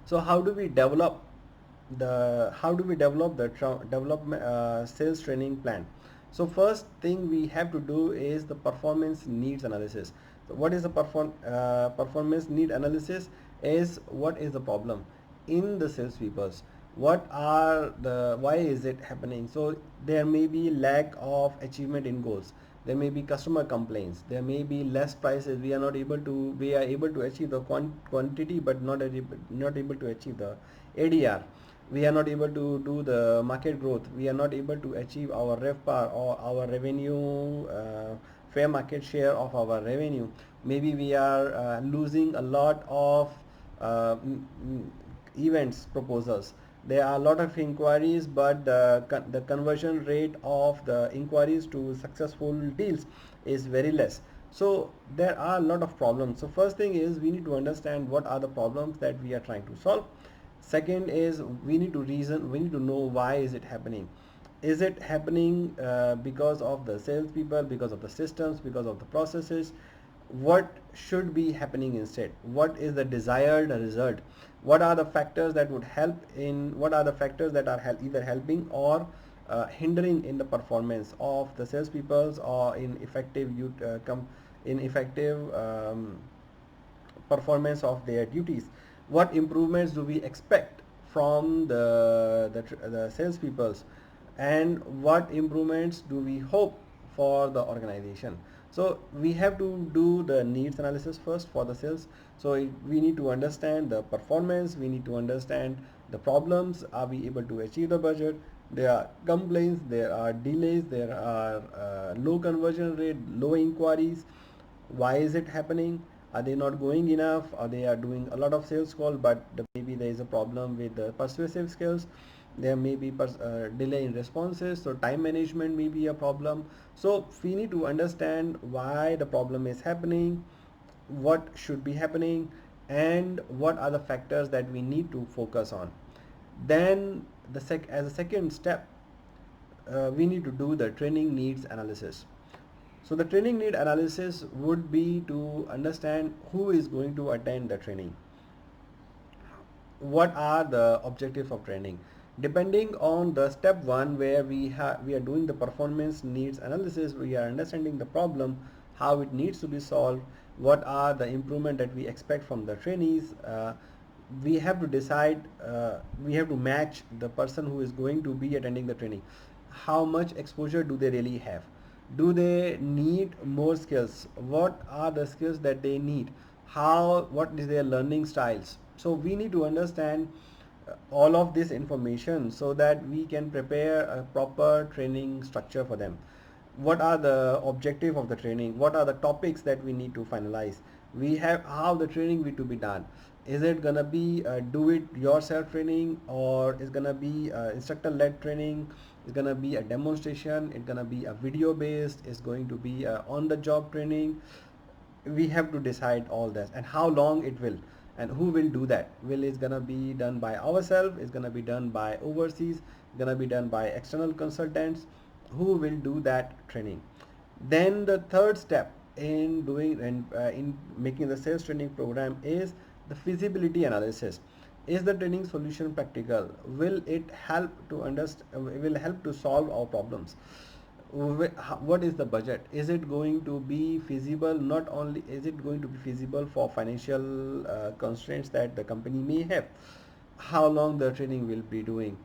So how do we develop the sales training plan? So first thing we have to do is the performance needs analysis. So what is the performance need analysis? Is what is the problem in the salespeople's? What are the why is it happening? So there may be lack of achievement in goals. There may be customer complaints. There may be less prices. We are able to achieve the quantity, but not able to achieve the ADR. We are not able to do the market growth. We are not able to achieve our RevPAR or our revenue, fair market share of our revenue. Maybe we are losing a lot of events proposals. There are a lot of inquiries, but the conversion rate of the inquiries to successful deals is very less. So there are a lot of problems. So first thing is we need to understand what are the problems that we are trying to solve. Second is we need to know why is it happening. Is it happening because of the salespeople, because of the systems, because of the processes? What should be happening instead? What is the desired result? What are the factors that would help in, what are the factors that are either helping or hindering in the performance of the salespeople or in effective performance of their duties? What improvements do we expect from the salespeoples, and what improvements do we hope for the organization? So we have to do the needs analysis first for the sales. So we need to understand the performance, we need to understand the problems. Are we able to achieve the budget? There are complaints, there are delays, there are low conversion rate, low inquiries. Why is it happening? Are they not going enough, or they are doing a lot of sales call, but maybe there is a problem with the persuasive skills? There may be delay in responses, so time management may be a problem. So we need to understand why the problem is happening, what should be happening, and what are the factors that we need to focus on. Then as a second step, we need to do the training needs analysis. So the training need analysis would be to understand who is going to attend the training. What are the objectives of training? Depending on the step one, where we are doing the performance needs analysis, we are understanding the problem, how it needs to be solved, what are the improvement that we expect from the trainees. We have to decide, we have to match the person who is going to be attending the training. How much exposure do they really have? Do they need more skills? What are the skills that they need? What is their learning styles? So we need to understand all of this information so that we can prepare a proper training structure for them. What are the objective of the training? What are the topics that we need to finalize? We have how the training need to be done. Is it gonna be do it yourself training, or is gonna be instructor led training? It's gonna be a demonstration, it's gonna be a video based, it's going to be on the job training. We have to decide all this, and how long it will, and who will do that. Will it's gonna be done by ourselves, it's gonna be done by overseas, it's gonna be done by external consultants? Who will do that training? Then the third step in doing and in making the sales training program is the feasibility analysis. Is the training solution practical? Will it help to understand, will help to solve our problems? What is the budget? Is it going to be feasible? Not only is it going to be feasible for financial constraints that the company may have. How long the training will be doing?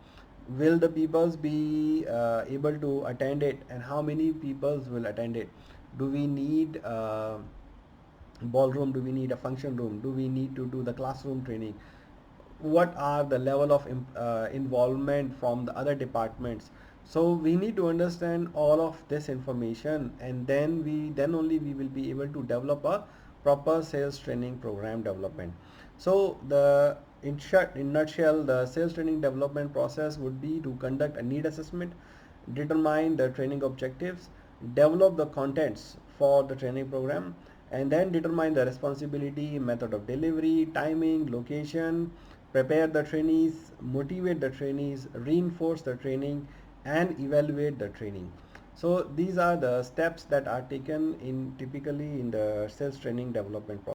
Will the peoples be able to attend it, and how many peoples will attend it? Do we need ballroom? Do we need a function room? Do we need to do the classroom training? What are the level of involvement from the other departments? So we need to understand all of this information, and then only we will be able to develop a proper sales training program development. So in nutshell, the sales training development process would be to conduct a need assessment, determine the training objectives, develop the contents for the training program, and then determine the responsibility, method of delivery, timing, location, prepare the trainees, motivate the trainees, reinforce the training, and evaluate the training. So these are the steps that are taken in typically in the sales training development process.